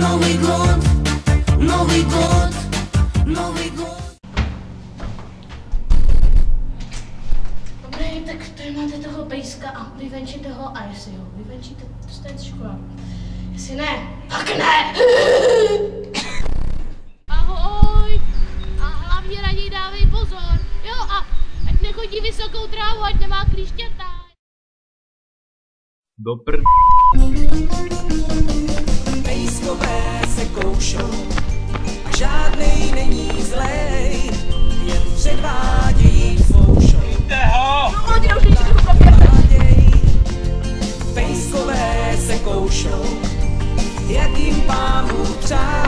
Nový god, nový god, nový god. Dobrý, tak tady máte toho pejska a vyvenčíte ho a jestli ho vyvenčíte, dostanete škola. Jestli ne, tak ne! Ahoj! A hlavně raději dávej pozor, jo, a ať nechodí vysokou trávu, ať nemá klíšťata. Do prd... Pejskové se koušou a žádnej není zlej, jen předvádějí svou show. Pejskové se koušou, jak jim Pán Bůh přál.